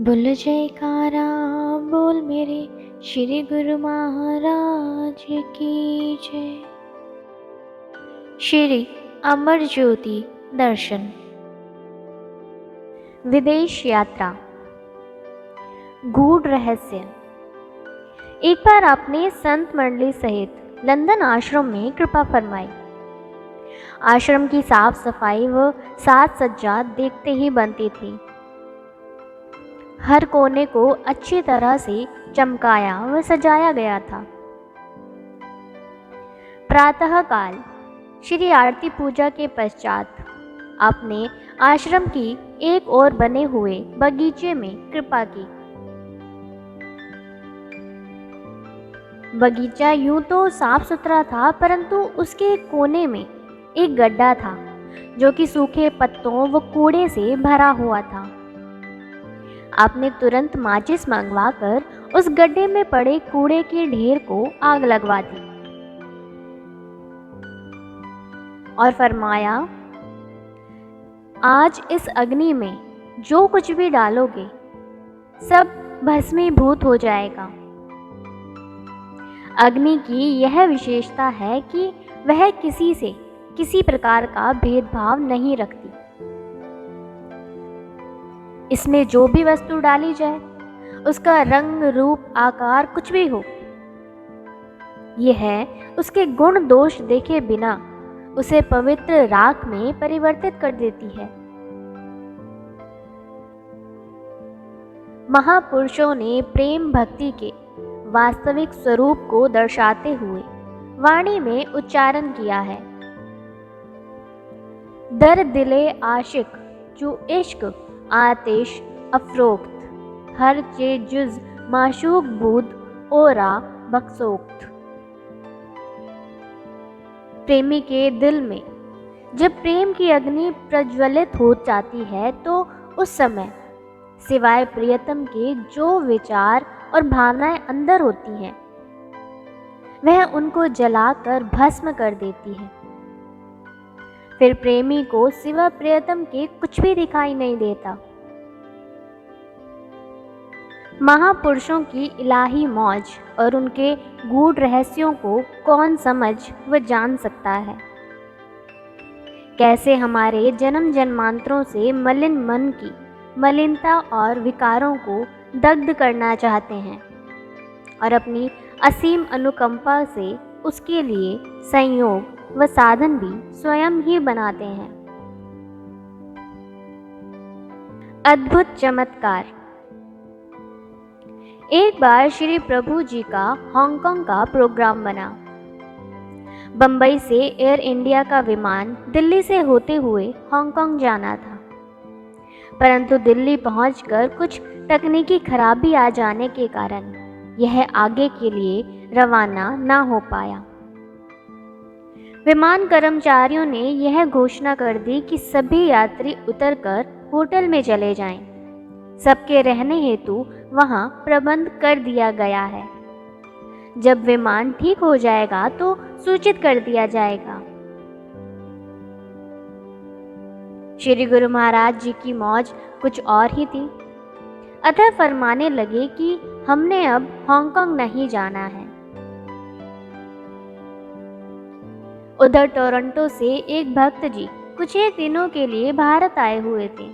बोल जयकारा बोल मेरे श्री गुरु महाराज की जय। श्री अमर ज्योति दर्शन। विदेश यात्रा गूढ़ रहस्य। एक बार आपने संत मंडली सहित लंदन आश्रम में कृपा फरमाई। आश्रम की साफ सफाई व साज सज्जा देखते ही बनती थी। हर कोने को अच्छी तरह से चमकाया व सजाया गया था। प्रातः काल श्री आरती पूजा के पश्चात आपने आश्रम की एक ओर बने हुए बगीचे में कृपा की। बगीचा यूं तो साफ सुथरा था, परंतु उसके एक कोने में एक गड्ढा था जो कि सूखे पत्तों व कूड़े से भरा हुआ था। आपने तुरंत माचिस मंगवाकर उस गड्ढे में पड़े कूड़े के ढेर को आग लगवा दी और फरमाया, आज इस अग्नि में जो कुछ भी डालोगे सब भस्मीभूत हो जाएगा। अग्नि की यह विशेषता है कि वह किसी से किसी प्रकार का भेदभाव नहीं रखती। इसमें जो भी वस्तु डाली जाए, उसका रंग रूप आकार कुछ भी हो, यह उसके गुण दोष देखे बिना उसे पवित्र राख में परिवर्तित कर देती है। महापुरुषों ने प्रेम भक्ति के वास्तविक स्वरूप को दर्शाते हुए वाणी में उच्चारण किया है। दर दिले आशिक जो इश्क आतिश अफरोक्त हर चे जुज माशूक बूद ओरा बक्सोक्त। प्रेमी के दिल में जब प्रेम की अग्नि प्रज्वलित हो जाती है तो उस समय सिवाय प्रियतम के जो विचार और भावनाएं अंदर होती हैं, वह उनको जलाकर भस्म कर देती है। फिर प्रेमी को सिवा प्रियतम के कुछ भी दिखाई नहीं देता। महापुरुषों की इलाही मौज और उनके गूढ़ रहस्यों को कौन समझ व जान सकता है। कैसे हमारे जन्म जन्मांतरों से मलिन मन की मलिनता और विकारों को दग्ध करना चाहते हैं और अपनी असीम अनुकंपा से उसके लिए संयोग व साधन भी स्वयं ही बनाते हैं। अद्भुत चमत्कार। एक बार श्री प्रभु जी का हांगकांग का प्रोग्राम बना। बंबई से एयर इंडिया का विमान दिल्ली से होते हुए हांगकांग जाना था, परंतु दिल्ली पहुंचकर कुछ तकनीकी खराबी आ जाने के कारण यह आगे के लिए रवाना न हो पाया। विमान कर्मचारियों ने यह घोषणा कर दी कि सभी यात्री उतरकर होटल में चले जाएं। सबके रहने हेतु वहां प्रबंध कर दिया गया है। जब विमान ठीक हो जाएगा तो सूचित कर दिया जाएगा। श्री गुरु महाराज जी की मौज कुछ और ही थी। अतः फरमाने लगे कि हमने अब हांगकांग नहीं जाना है। उधर टोरंटो से एक भक्त जी कुछ एक दिनों के लिए भारत आए हुए थे।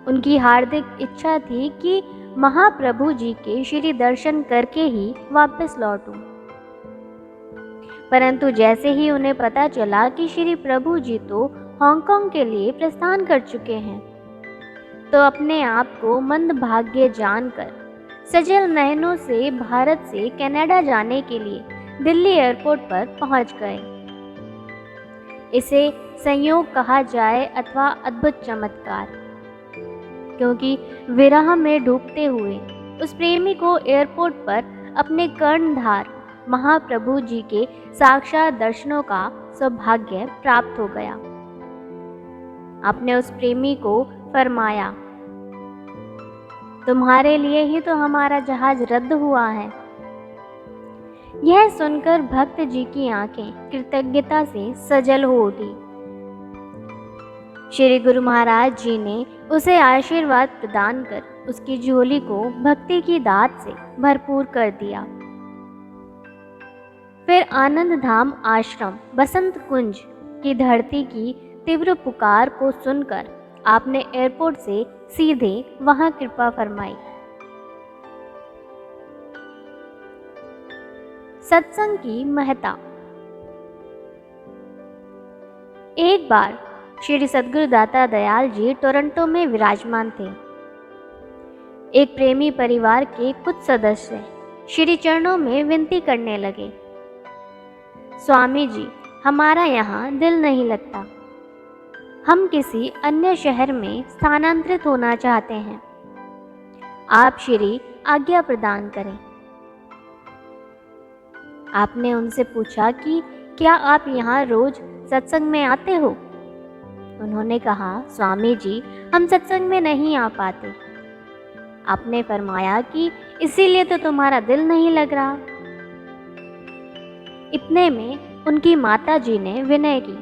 उनकी हार्दिक इच्छा थी कि महाप्रभु जी के श्री दर्शन करके ही वापस लौटूं। परंतु जैसे ही उन्हें पता चला कि श्री प्रभु जी तो हांगकांग के लिए प्रस्थान कर चुके हैं, तो अपने आप को मंदभाग्य जानकर सजल नयनों से भारत से कनाडा जाने के लिए दिल्ली एयरपोर्ट पर पहुंच गए। इसे संयोग कहा जाए अथवा अद्भुत चमत्कार, क्योंकि विरह में डूबते हुए उस प्रेमी को एयरपोर्ट पर अपने कर्णधार महाप्रभु जी के साक्षात दर्शनों का सौभाग्य प्राप्त हो गया। आपने उस प्रेमी को फरमाया, तुम्हारे लिए ही तो हमारा जहाज रद्द हुआ है। यह सुनकर भक्त जी की आंखें कृतज्ञता से सजल हो उठी। श्री गुरु महाराज जी ने उसे आशीर्वाद प्रदान कर उसकी झोली को भक्ति की दात से भरपूर कर दिया। फिर आनंद धाम आश्रम बसंत कुंज की धरती की तीव्र पुकार को सुनकर आपने एयरपोर्ट से सीधे वहां कृपा फरमाई। सत्संग की महत्ता। एक बार श्री सद्गुरु दाता दयाल जी टोरंटो में विराजमान थे। एक प्रेमी परिवार के कुछ सदस्य श्री चरणों में विनती करने लगे, स्वामी जी, हमारा यहाँ दिल नहीं लगता, हम किसी अन्य शहर में स्थानांतरित होना चाहते हैं, आप श्री आज्ञा प्रदान करें। आपने उनसे पूछा कि क्या आप यहाँ रोज सत्संग में आते हो? उन्होंने कहा, स्वामी जी, हम सत्संग में नहीं आ पाते। आपने फरमाया कि इसीलिए तो तुम्हारा दिल नहीं लग रहा। इतने में उनकी माता जी ने विनय की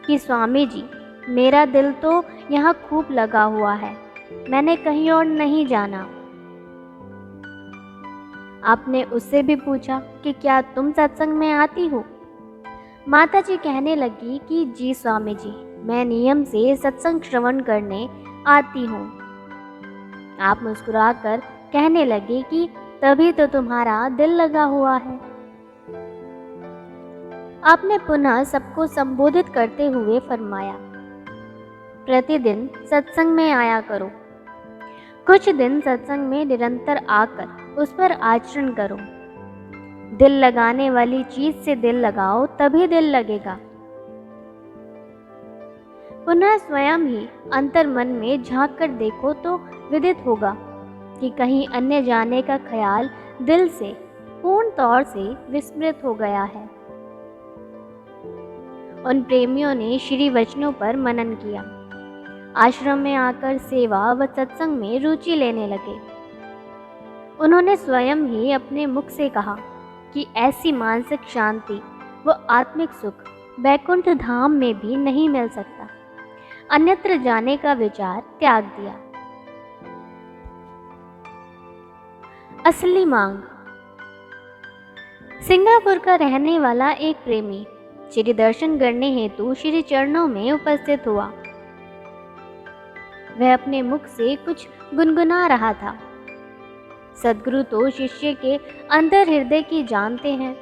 कि स्वामी जी, मेरा दिल तो यहाँ खूब लगा हुआ है, मैंने कहीं और नहीं जाना। आपने उससे भी पूछा कि क्या तुम सत्संग में आती हो? माता जी कहने लगी कि जी स्वामी जी, मैं नियम से सत्संग श्रवण करने आती हूँ। आप मुस्कुराकर कहने लगे कि तभी तो तुम्हारा दिल लगा हुआ है। आपने पुनः सबको संबोधित करते हुए फरमाया, प्रतिदिन सत्संग में आया करो, कुछ दिन सत्संग में निरंतर आकर उस पर आचरण करो। दिल लगाने वाली चीज से दिल लगाओ, तभी दिल लगेगा। पुनः स्वयं ही अंतर मन में झांक कर देखो तो विदित होगा कि कहीं अन्य जाने का ख्याल दिल से पूर्ण तौर से विस्मृत हो गया है। उन प्रेमियों ने श्री वचनों पर मनन किया, आश्रम में आकर सेवा व सत्संग में रुचि लेने लगे। उन्होंने स्वयं ही अपने मुख से कहा कि ऐसी मानसिक शांति व आत्मिक सुख बैकुंठ धाम में भी नहीं मिल सकता। अन्यत्र जाने का विचार त्याग दिया। असली मांग। सिंगापुर का रहने वाला एक प्रेमी श्री दर्शन करने हेतु श्री चरणों में उपस्थित हुआ। वह अपने मुख से कुछ गुनगुना रहा था। सद्गुरु तो शिष्य के अंतर हृदय की जानते हैं।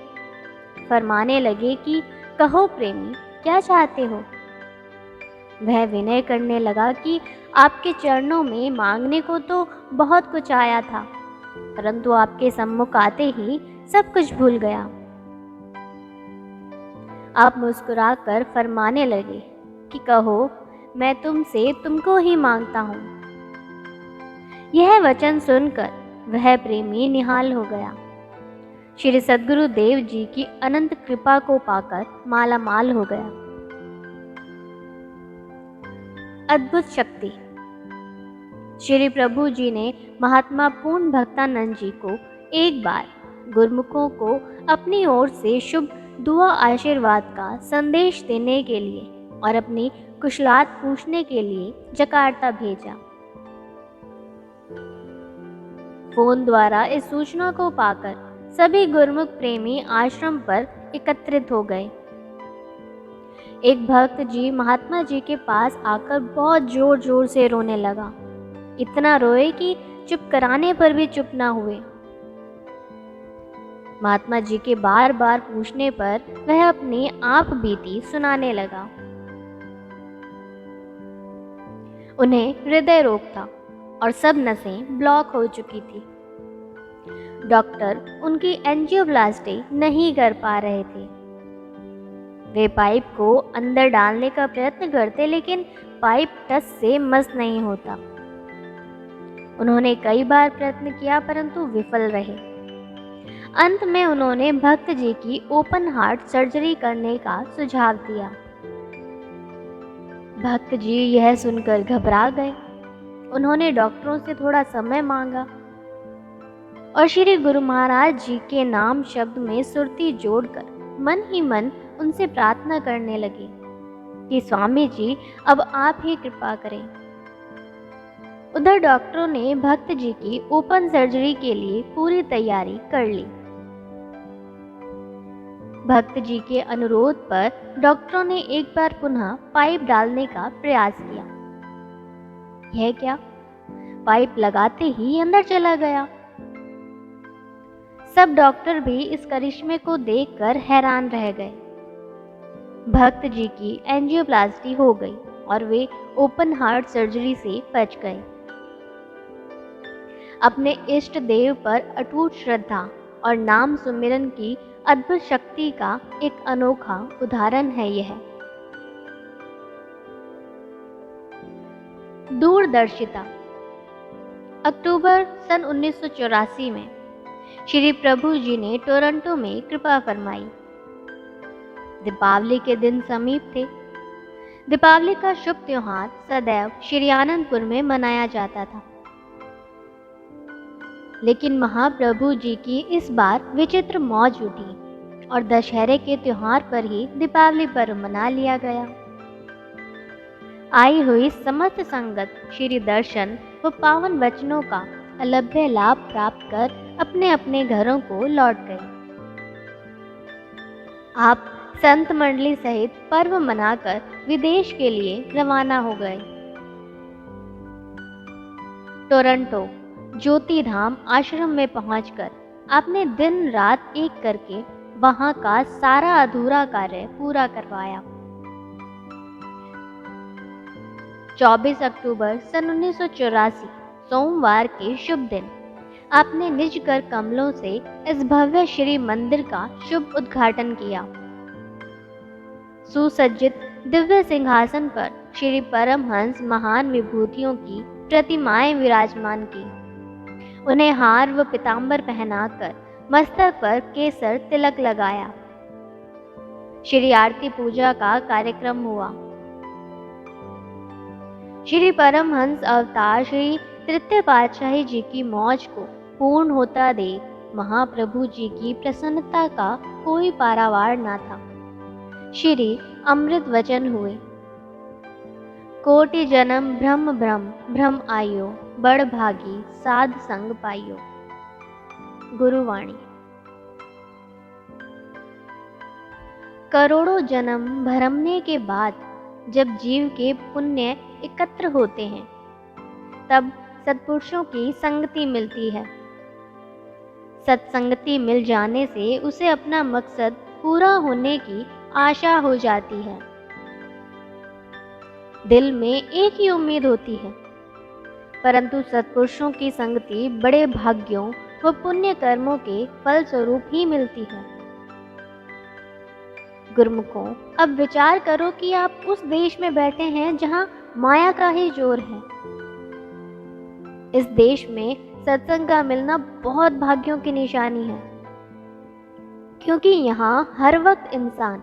फरमाने लगे कि कहो प्रेमी, क्या चाहते हो? वह विनय करने लगा कि आपके चरणों में मांगने को तो बहुत कुछ आया था, परंतु आपके सम्मुख आते ही सब कुछ भूल गया। आप मुस्कुराकर फरमाने लगे कि कहो, मैं तुमसे तुमको ही मांगता हूँ। यह वचन सुनकर वह प्रेमी निहाल हो गया। श्री सद्गुरु देव जी की अनंत कृपा को पाकर माला माल हो गया। अद्भुत शक्ति। श्री प्रभु जी ने महात्मा पूर्ण भक्तानंद जी को एक बार गुरमुखों को अपनी ओर से शुभ दुआ आशीर्वाद का संदेश देने के लिए और अपनी कुशलात पूछने के लिए जकार्ता भेजा। फोन द्वारा इस सूचना को पाकर सभी गुरमुख प्रेमी आश्रम पर एकत्रित हो गए। एक भक्त जी महात्मा जी के पास आकर बहुत जोर जोर से रोने लगा। इतना रोए कि चुप कराने पर भी चुप ना हुए। महात्मा जी के बार बार पूछने पर वह अपनी आप बीती सुनाने लगा। उन्हें हृदय रोग था और सब नसें ब्लॉक हो चुकी थी। डॉक्टर उनकी एंजियोप्लास्टी नहीं कर पा रहे थे। वे पाइप को अंदर डालने का प्रयत्न करते, लेकिन पाइप टस से मस नहीं होता। उन्होंने कई बार प्रयत्न किया परंतु विफल रहे। अंत में उन्होंने भक्त जी की ओपन हार्ट सर्जरी करने का सुझाव दिया। भक्त जी यह सुनकर घबरा गए। उन्होंने डॉक्टरों से थोड़ा समय मांगा और श्री गुरु महाराज जी के नाम शब्द में सुरती जोड़कर मन ही मन उनसे प्रार्थना करने लगे कि स्वामी जी अब आप ही कृपा करें। उधर डॉक्टरों ने भक्त जी की ओपन सर्जरी के लिए पूरी तैयारी कर ली। भक्त जी के अनुरोध पर डॉक्टरों ने एक बार पुनः पाइप डालने का प्रयास किया। यह क्या, पाइप लगाते ही अंदर चला गया। सब डॉक्टर भी इस करिश्मे को देखकर हैरान रह गए। भक्त जी की एंजियोप्लास्टी हो गई और वे ओपन हार्ट सर्जरी से बच गए। अपने इष्ट देव पर अटूट श्रद्धा और नाम सुमिरन की अद्भुत शक्ति का एक अनोखा उदाहरण है यह। दूरदर्शिता। अक्टूबर सन 1984 में श्री प्रभु जी ने टोरंटो में कृपा फरमाई। दीपावली के दिन समीप थे। दीपावली का शुभ त्योहार सदैव श्री आनंदपुर में मनाया जाता था, लेकिन महाप्रभु जी की इस बार विचित्र मौज उठी और दशहरे के त्योहार पर ही दीपावली पर्व मना लिया गया। आई हुई समस्त संगत श्री दर्शन व पावन वचनों का अलभ्य लाभ प्राप्त कर अपने अपने घरों को लौट गए। आप संत मंडली सहित पर्व मनाकर विदेश के लिए रवाना हो गए। टोरंटो ज्योति धाम आश्रम में पहुंचकर आपने दिन रात एक करके वहां का सारा अधूरा कार्य पूरा करवाया। 24 अक्टूबर सन 1984 सोमवार के शुभ दिन आपने निज कर कमलों से इस भव्य श्री मंदिर का शुभ उद्घाटन किया। सुसज्जित दिव्य सिंहासन पर श्री परमहंस महान विभूतियों की प्रतिमाएं विराजमान की। उन्हें हार व पीतांबर पहनाकर मस्तक पर केसर तिलक लगाया। श्री आरती पूजा का कार्यक्रम हुआ। श्री परमहंस अवतार श्री तृतीय पातशाही जी की मौज को पूर्ण होता देख महाप्रभु जी की प्रसन्नता का कोई पारावार न था। श्री अमृत वचन हुए। कोटि जन्म भ्रम भ्रम भ्रम आयो, बड़ भागी साध संग पाइयो। गुरुवाणी। करोड़ों जन्म भरमने के बाद जब जीव के पुण्य एकत्र होते हैं, तब सत्पुरुषों की संगति मिलती है। सत्संगति मिल जाने से उसे अपना मकसद पूरा होने की आशा हो जाती है। दिल में एक ही उम्मीद होती है, परंतु सत्पुरुषों की संगति बड़े भाग्यों व पुण्य कर्मों के फल स्वरूप ही मिलती है। गुरुमुखों, अब विचार करो कि आप उस देश में बैठे हैं जहां माया का ही जोर है। इस देश में सत्संग का मिलना बहुत भाग्यों की निशानी है, क्योंकि यहाँ हर वक्त इंसान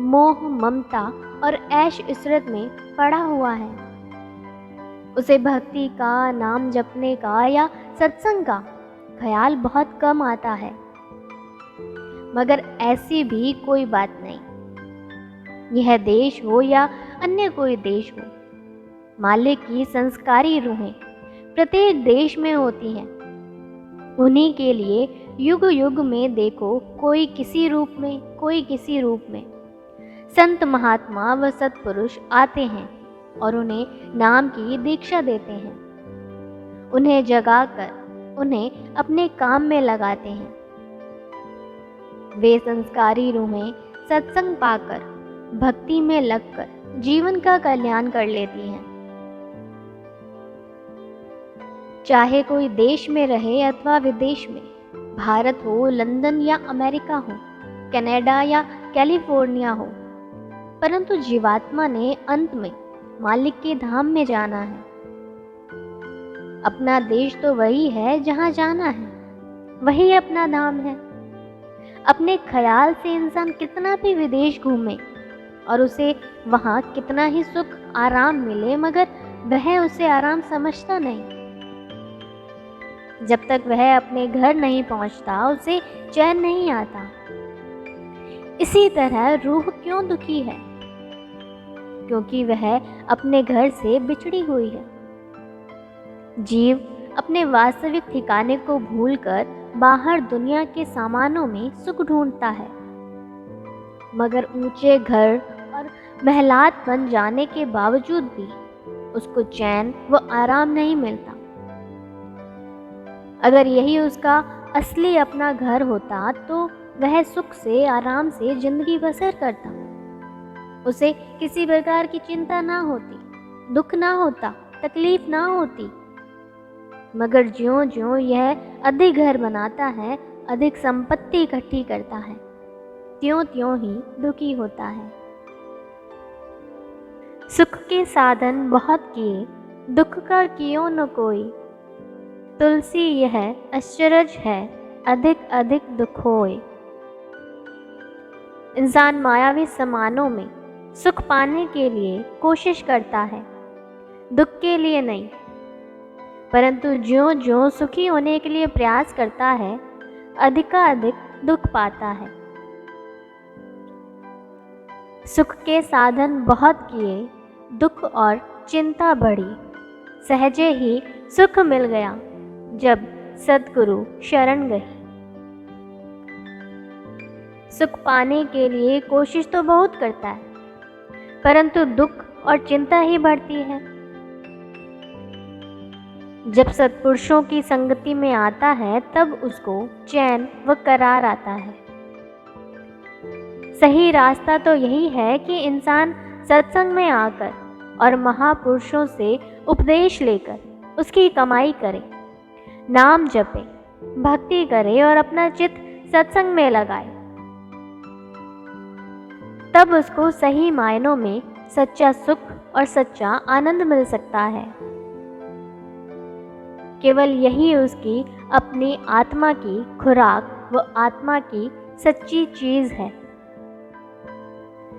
मोह ममता और ऐश इशरत में पड़ा हुआ है। उसे भक्ति का, नाम जपने का या सत्संग का ख्याल बहुत कम आता है। मगर ऐसी भी कोई बात नहीं। यह देश हो या अन्य कोई देश हो, मालिक की संस्कारी रूहें प्रत्येक देश में होती हैं। उन्हीं के लिए युग युग में देखो, कोई किसी रूप में, कोई किसी रूप में संत महात्मा व सत्पुरुष आते हैं और उन्हें नाम की दीक्षा देते हैं। उन्हें जगाकर उन्हें अपने काम में लगाते हैं। वे संस्कारी रूहें सत्संग पाकर भक्ति में लगकर जीवन का कल्याण कर लेती हैं। चाहे कोई देश में रहे अथवा विदेश में, भारत हो, लंदन या अमेरिका हो, कनाडा या कैलिफोर्निया हो, परंतु जीवात्मा ने अंत में मालिक के धाम में जाना है। अपना देश तो वही है जहां जाना है, वही अपना धाम है। अपने ख्याल से इंसान कितना भी विदेश घूमे और उसे वहां कितना ही सुख आराम मिले, मगर वह उसे आराम समझता नहीं। जब तक वह अपने घर नहीं पहुंचता, उसे चैन नहीं आता। इसी तरह रूह क्यों दुखी है? क्योंकि वह अपने घर से बिछड़ी हुई है। जीव अपने वास्तविक ठिकाने को भूलकर बाहर दुनिया के सामानों में सुख ढूंढता है, मगर ऊंचे घर और महलात बन जाने के बावजूद भी उसको चैन व आराम नहीं मिलता। अगर यही उसका असली अपना घर होता तो वह सुख से आराम से जिंदगी बसर करता। उसे किसी प्रकार की चिंता ना होती, दुख ना होता, तकलीफ ना होती। मगर ज्यों ज्यों यह अधिक घर बनाता है, अधिक संपत्ति इकट्ठी करता है, त्यों त्यों ही दुखी होता है। सुख के साधन बहुत किए, दुख का कियो न कोई। तुलसी यह अचरज है, अधिक अधिक दुख होए। इंसान मायावी सामानों में सुख पाने के लिए कोशिश करता है, दुख के लिए नहीं। परंतु ज्यों ज्यों सुखी होने के लिए प्रयास करता है, अधिकाधिक दुख पाता है। सुख के साधन बहुत किए, दुख और चिंता बढ़ी। सहजे ही सुख मिल गया, जब सद्गुरु शरण गई। सुख पाने के लिए कोशिश तो बहुत करता है, परंतु दुख और चिंता ही बढ़ती है। जब सत्पुरुषों की संगति में आता है, तब उसको चैन व करार आता है। सही रास्ता तो यही है कि इंसान सत्संग में आकर और महापुरुषों से उपदेश लेकर उसकी कमाई करे, नाम जपे, भक्ति करे और अपना चित्त सत्संग में लगाए। तब उसको सही मायनों में सच्चा सुख और सच्चा आनंद मिल सकता है। केवल यही उसकी अपनी आत्मा की खुराक व आत्मा की सच्ची चीज है।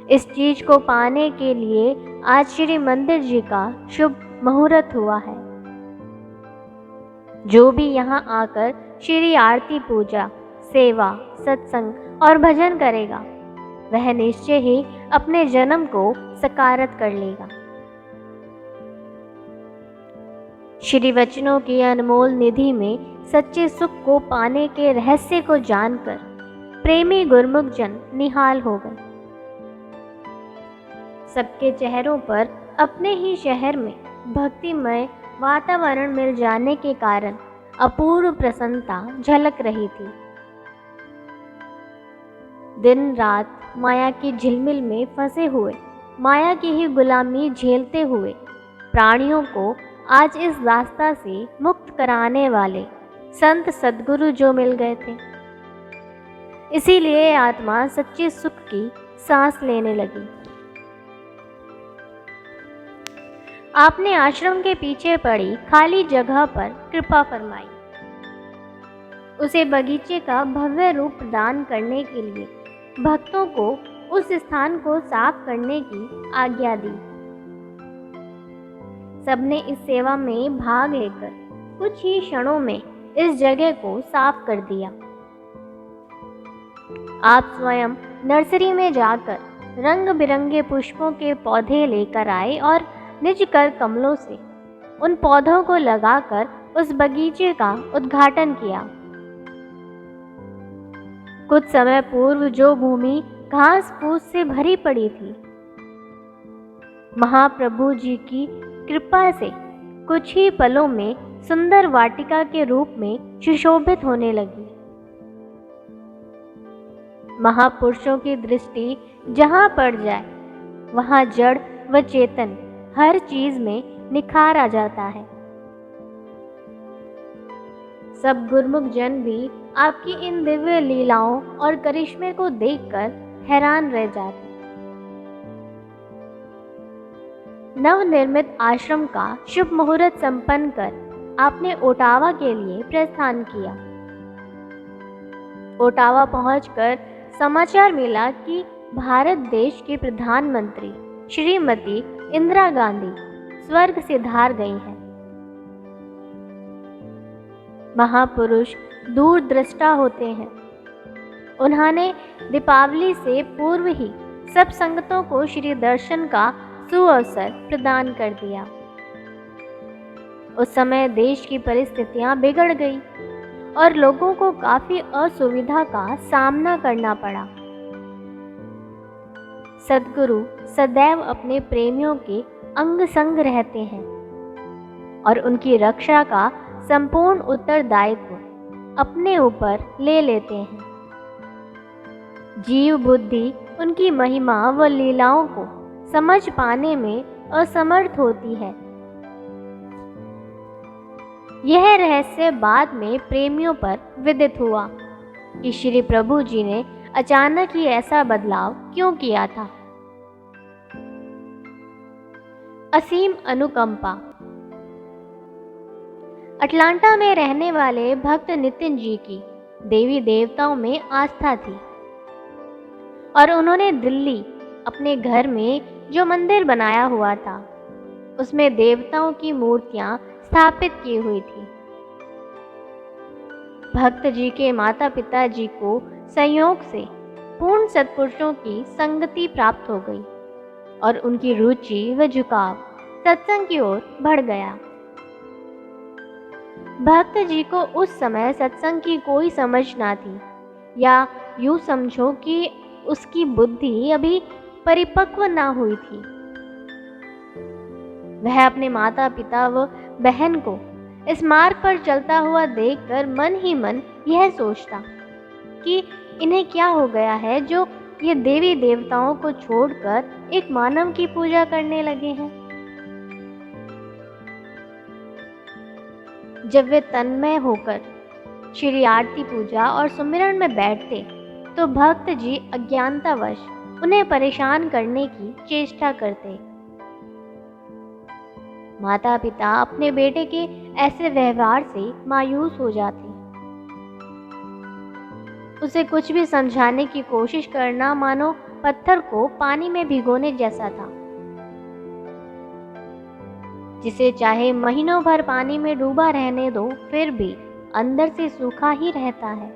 इस चीज को पाने के लिए आज श्री मंदिर जी का शुभ मुहूर्त हुआ है। जो भी यहाँ आकर श्री आरती, पूजा, सेवा, सत्संग और भजन करेगा, वह निश्चय ही अपने जन्म को सकारत कर लेगा। श्री वचनों की अनमोल निधि में सच्चे सुख को पाने के रहस्य को जानकर प्रेमी गुरमुख जन निहाल हो गए। सबके चेहरों पर अपने ही शहर में भक्तिमय वातावरण मिल जाने के कारण अपूर्व प्रसन्नता झलक रही थी। दिन रात माया की झिलमिल में फंसे हुए, माया की ही गुलामी झेलते हुए प्राणियों को आज इस रास्ता से मुक्त कराने वाले संत सद्गुरु जो मिल गए थे, इसीलिए आत्मा सच्चे सुख की सांस लेने लगी। आपने आश्रम के पीछे पड़ी खाली जगह पर कृपा फरमाई, उसे बगीचे का भव्य रूप प्रदान करने के लिए भक्तों को उस स्थान को साफ करने की आज्ञा दी। सबने इस सेवा में भाग लेकर कुछ ही क्षणों में इस जगह को साफ कर दिया। आप स्वयं नर्सरी में जाकर रंग बिरंगे पुष्पों के पौधे लेकर आए और निज कर कमलों से उन पौधों को लगाकर उस बगीचे का उद्घाटन किया। कुछ समय पूर्व जो भूमि घास फूस से भरी पड़ी थी, महाप्रभु जी की कृपा से कुछ ही पलों में सुंदर वाटिका के रूप में सुशोभित होने लगी। महापुरुषों की दृष्टि जहाँ पड़ जाए, वहाँ जड़ व चेतन हर चीज में निखार आ जाता है। सब गुरमुख जन भी आपकी इन दिव्य लीलाओं और करिश्मे को देखकर हैरान रह जाते। नवनिर्मित आश्रम का शुभ मुहूर्त संपन्न कर आपने ओटावा के लिए प्रस्थान किया। ओटावा पहुंचकर समाचार मिला कि भारत देश की प्रधानमंत्री श्रीमती इंदिरा गांधी स्वर्ग सिधार गई हैं। महापुरुष दूरदृष्टा होते हैं। उन्होंने दीपावली से पूर्व ही सब संगतों को श्री दर्शन का सुअवसर प्रदान कर दिया। उस समय देश की परिस्थितियां बिगड़ गई और लोगों को काफी असुविधा का सामना करना पड़ा। सद्गुरु सदैव अपने प्रेमियों के अंग संग रहते हैं और उनकी रक्षा का संपूर्ण उत्तरदायित्व अपने ऊपर ले लेते हैं। जीव बुद्धि उनकी महिमा व लीलाओं को समझ पाने में असमर्थ होती है। यह रहस्य बाद में प्रेमियों पर विदित हुआ कि श्री प्रभु जी ने अचानक ही ऐसा बदलाव क्यों किया था। असीम अनुकंपा। अटलांटा में रहने वाले भक्त नितिन जी की देवी देवताओं में आस्था थी और उन्होंने दिल्ली अपने घर में जो मंदिर बनाया हुआ था उसमें देवताओं की मूर्तियां स्थापित की हुई थी। भक्त जी के माता पिता जी को संयोग से पूर्ण सत्पुरुषों की संगति प्राप्त हो गई और उनकी रुचि व झुकाव सत्संग की ओर बढ़ गया। भक्त जी को उस समय सत्संग की कोई समझ ना थी, या यूं समझो कि उसकी बुद्धि अभी परिपक्व ना हुई थी। वह अपने माता पिता व बहन को इस मार्ग पर चलता हुआ देखकर मन ही मन यह सोचता कि इन्हें क्या हो गया है जो ये देवी देवताओं को छोड़कर एक मानव की पूजा करने लगे हैं। जब वे तन्मय होकर श्री आरती पूजा और सुमिरन में बैठते तो भक्त जी अज्ञानतावश उन्हें परेशान करने की चेष्टा करते। माता पिता अपने बेटे के ऐसे व्यवहार से मायूस हो जाते। उसे कुछ भी समझाने की कोशिश करना मानो पत्थर को पानी में भिगोने जैसा था, जिसे चाहे महीनों भर पानी में डूबा रहने दो फिर भी अंदर से सूखा ही रहता है।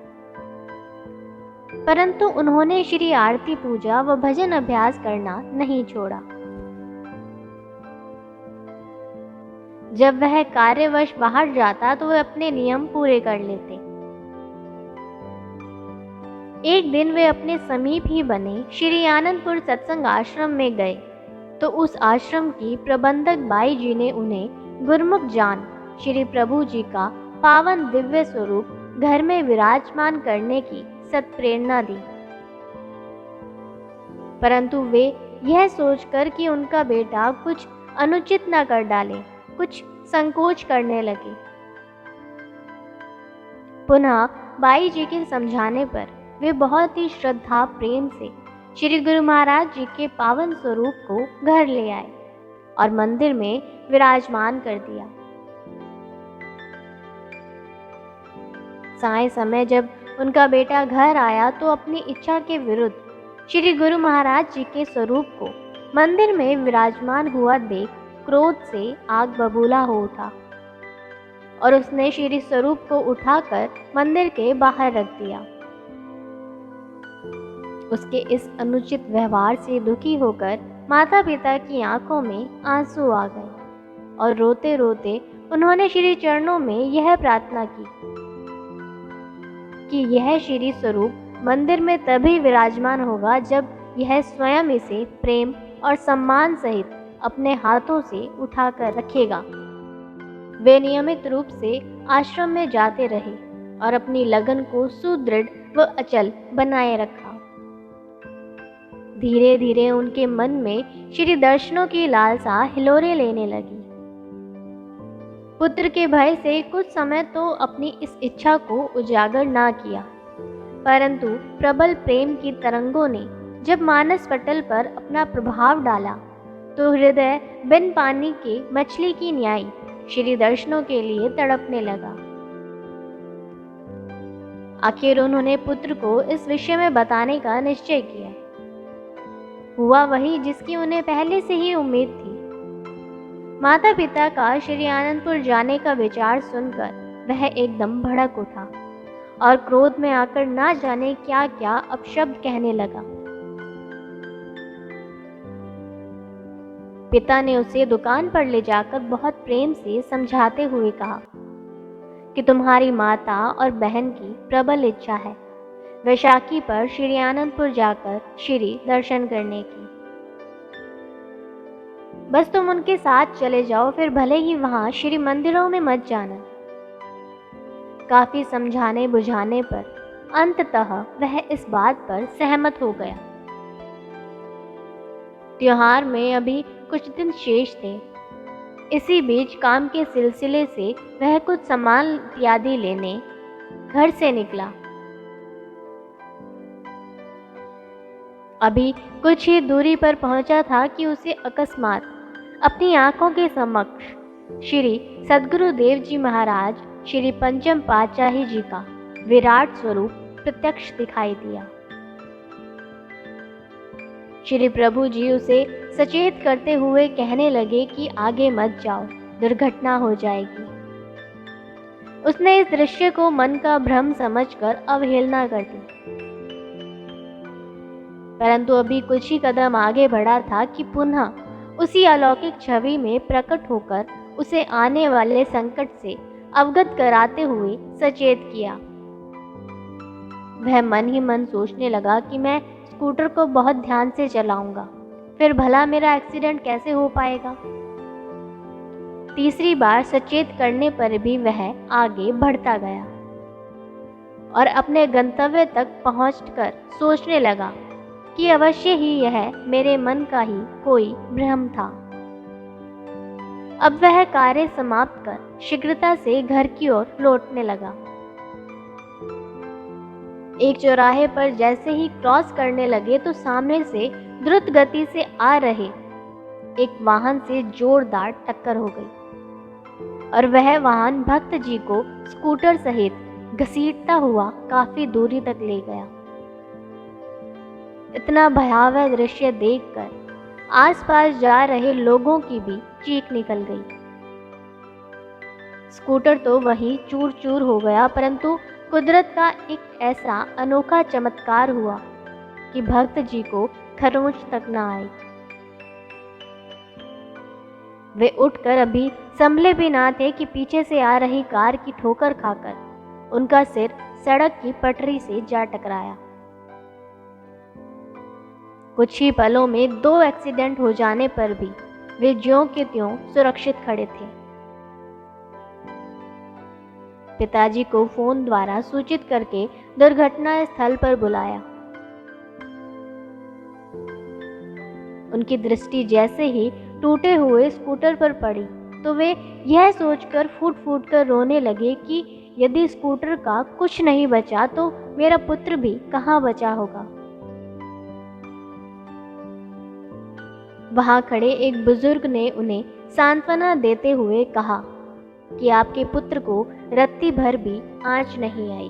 परंतु उन्होंने श्री आरती पूजा व भजन अभ्यास करना नहीं छोड़ा। जब वह कार्यवश बाहर जाता तो वह अपने नियम पूरे कर लेते। एक दिन वे अपने समीप ही बने श्री आनंदपुर सत्संग आश्रम में गए तो उस आश्रम की प्रबंधक बाई जी ने उन्हें गुरमुख जान श्री प्रभु जी का पावन दिव्य स्वरूप घर में विराजमान करने की सत्प्रेरणा दी। परंतु वे यह सोचकर कि उनका बेटा कुछ अनुचित न कर डाले कुछ संकोच करने लगे। पुनः बाई जी के समझाने पर वे बहुत ही श्रद्धा प्रेम से श्री गुरु महाराज जी के पावन स्वरूप को घर ले आए और मंदिर में विराजमान कर दिया। साय समय जब उनका बेटा घर आया तो अपनी इच्छा के विरुद्ध श्री गुरु महाराज जी के स्वरूप को मंदिर में विराजमान हुआ देख क्रोध से आग बबूला हो उठा और उसने श्री स्वरूप को उठाकर मंदिर के बाहर रख दिया। उसके इस अनुचित व्यवहार से दुखी होकर माता पिता की आंखों में आंसू आ गए और रोते रोते उन्होंने श्री चरणों में यह प्रार्थना की कि यह श्री स्वरूप मंदिर में तभी विराजमान होगा जब यह स्वयं इसे प्रेम और सम्मान सहित अपने हाथों से उठाकर रखेगा। वे नियमित रूप से आश्रम में जाते रहे और अपनी लगन को सुदृढ़ व अचल बनाए रखा। धीरे धीरे उनके मन में श्री दर्शनों की लालसा हिलोरे लेने लगी। पुत्र के भय से कुछ समय तो अपनी इस इच्छा को उजागर ना किया, परंतु प्रबल प्रेम की तरंगों ने जब मानस पटल पर अपना प्रभाव डाला तो हृदय बिन पानी के मछली की न्याय श्री दर्शनों के लिए तड़पने लगा। आखिर उन्होंने पुत्र को इस विषय में बताने का निश्चय किया। हुआ वही जिसकी उन्हें पहले से ही उम्मीद थी। माता पिता का श्री आनंदपुर जाने का विचार सुनकर वह एकदम भड़क उठा और क्रोध में आकर ना जाने क्या क्या अपशब्द कहने लगा। पिता ने उसे दुकान पर ले जाकर बहुत प्रेम से समझाते हुए कहा कि तुम्हारी माता और बहन की प्रबल इच्छा है वैशाखी पर श्री आनंदपुर जाकर श्री दर्शन करने की। बस तुम उनके साथ चले जाओ, फिर भले ही वहां श्री मंदिरों में मत जाना। काफी समझाने बुझाने पर अंततः वह इस बात पर सहमत हो गया। त्योहार में अभी कुछ दिन शेष थे। इसी बीच काम के सिलसिले से वह कुछ सामान इत्यादि लेने घर से निकला। अभी कुछ ही दूरी पर पहुंचा था कि उसे अकस्मात अपनी आंखों के समक्ष श्री सद्गुरुदेव जी महाराज श्री पंचम पातशाही जी का विराट स्वरूप प्रत्यक्ष दिखाई दिया। श्री प्रभु जी उसे सचेत करते हुए कहने लगे कि आगे मत जाओ, दुर्घटना हो जाएगी। उसने इस दृश्य को मन का भ्रम समझकर अवहेलना कर दी, परंतु अभी कुछ ही कदम आगे बढ़ा था कि पुनः उसी अलौकिक छवि में प्रकट होकर उसे आने वाले संकट से अवगत कराते हुए सचेत किया। वह मन ही मन सोचने लगा कि मैं स्कूटर को बहुत ध्यान से चलाऊंगा, फिर भला मेरा एक्सीडेंट कैसे हो पाएगा। तीसरी बार सचेत करने पर भी वह आगे बढ़ता गया और अपने गंतव्य तक पहुंचकर सोचने लगा कि अवश्य ही यह मेरे मन का ही कोई भ्रम था। अब वह कार्य समाप्त कर शीघ्रता से घर की ओर लौटने लगा। एक चौराहे पर जैसे ही क्रॉस करने लगे तो सामने से द्रुत गति से आ रहे एक वाहन से जोरदार टक्कर हो गई और वह वाहन भक्त जी को स्कूटर सहित घसीटता हुआ काफी दूरी तक ले गया। इतना भयावह दृश्य देखकर आसपास जा रहे लोगों की भी चीख निकल गई। स्कूटर तो वहीं चूर चूर हो गया, परंतु कुदरत का एक ऐसा अनोखा चमत्कार हुआ कि भक्त जी को खरोंच तक न आई। वे उठकर अभी संभले भी ना थे कि पीछे से आ रही कार की ठोकर खाकर उनका सिर सड़क की पटरी से जा टकराया। कुछ ही पलों में 2 एक्सीडेंट हो जाने पर भी वे ज्यों के त्यों सुरक्षित खड़े थे। पिताजी को फोन द्वारा सूचित करके दुर्घटना स्थल पर बुलाया। उनकी दृष्टि जैसे ही टूटे हुए स्कूटर पर पड़ी तो वे यह सोचकर फूट फूट कर रोने लगे कि यदि स्कूटर का कुछ नहीं बचा तो मेरा पुत्र भी कहाँ बचा होगा। वहां खड़े एक बुजुर्ग ने उन्हें सांत्वना देते हुए कहा कि आपके पुत्र को रत्ती भर भी आंच नहीं आई।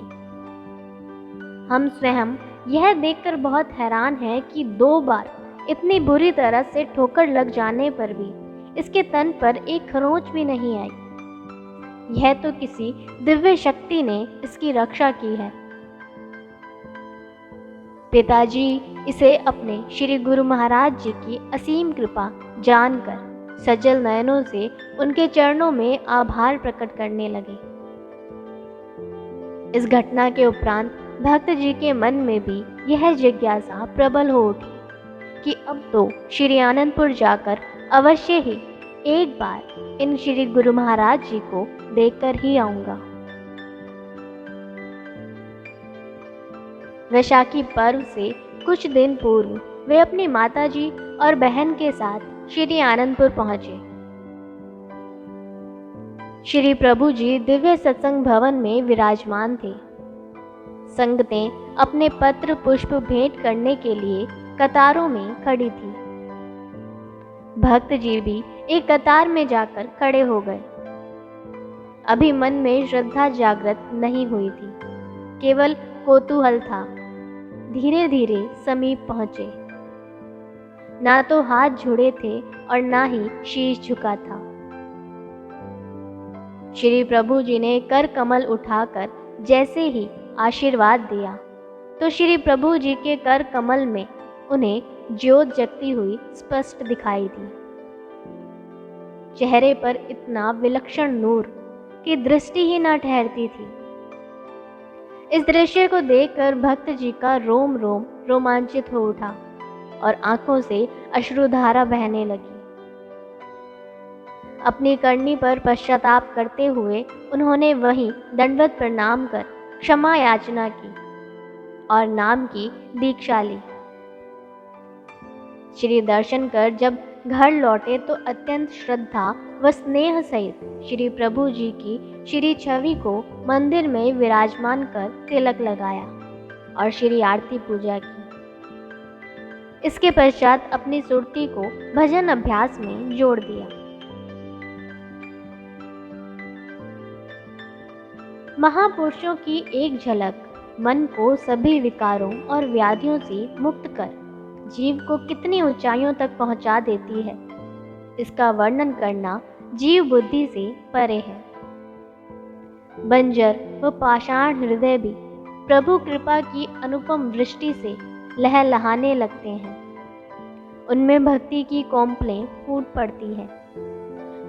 हम स्वयं यह देखकर बहुत हैरान हैं कि 2 बार इतनी बुरी तरह से ठोकर लग जाने पर भी इसके तन पर एक खरोंच भी नहीं आई। यह तो किसी दिव्य शक्ति ने इसकी रक्षा की है। पिताजी इसे अपने श्री गुरु महाराज जी की असीम कृपा जानकर सजल नयनों से उनके चरणों में आभार प्रकट करने लगे। इस घटना के उपरांत भक्त जी के मन में भी यह जिज्ञासा प्रबल हो उठी कि अब तो श्री आनंदपुर जाकर अवश्य ही एक बार इन श्री गुरु महाराज जी को देखकर ही आऊंगा। वैशाखी पर्व से कुछ दिन पूर्व वे अपनी माताजी और बहन के साथ श्री आनंदपुर पहुंचे। श्री प्रभु जी दिव्य सत्संग भवन में विराजमान थे। संगतें अपने पत्र पुष्प भेंट करने के लिए कतारों में खड़ी थी। भक्त जी भी एक कतार में जाकर खड़े हो गए। अभी मन में श्रद्धा जागृत नहीं हुई थी, केवल कौतूहल था। धीरे धीरे समीप पहुंचे। ना तो हाथ जुड़े थे और ना ही शीश झुका था। श्री प्रभु जी ने कर कमल उठाकर जैसे ही आशीर्वाद दिया तो श्री प्रभु जी के कर कमल में उन्हें ज्योत जगती हुई स्पष्ट दिखाई दी। चेहरे पर इतना विलक्षण नूर कि दृष्टि ही न ठहरती थी। इस दृश्य को देखकर भक्त जी का रोम रोम रोमांचित हो उठा और आंखों से अश्रुधारा बहने लगी। अपनी करनी पर पश्चाताप करते हुए उन्होंने वहीं दंडवत प्रणाम कर क्षमा याचना की और नाम की दीक्षा ली। श्री दर्शन कर जब घर लौटे तो अत्यंत श्रद्धा व स्नेह सहित श्री प्रभु जी की श्री छवि को मंदिर में विराजमान कर तिलक लगाया और श्री आरती पूजा की। इसके पश्चात अपनी सुरती को भजन अभ्यास में जोड़ दिया। महापुरुषों की एक झलक मन को सभी विकारों और व्याधियों से मुक्त कर जीव को कितनी ऊंचाइयों तक पहुंचा देती है, इसका वर्णन करना जीव बुद्धि से परे है। बंजर व पाषाण हृदय भी प्रभु कृपा की अनुपम दृष्टि से लहलहाने लगते हैं। उनमें भक्ति की कौंपलें फूट पड़ती हैं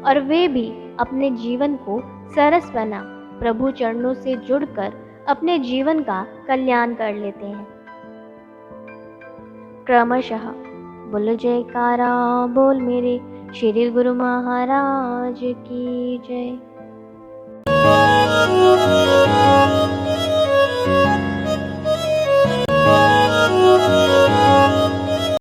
और वे भी अपने जीवन को सरस बना प्रभु चरणों से जुड़कर अपने जीवन का कल्याण कर लेते हैं। क्रमशः बोल जयकारा बोल मेरे श्री गुरु महाराज की जय।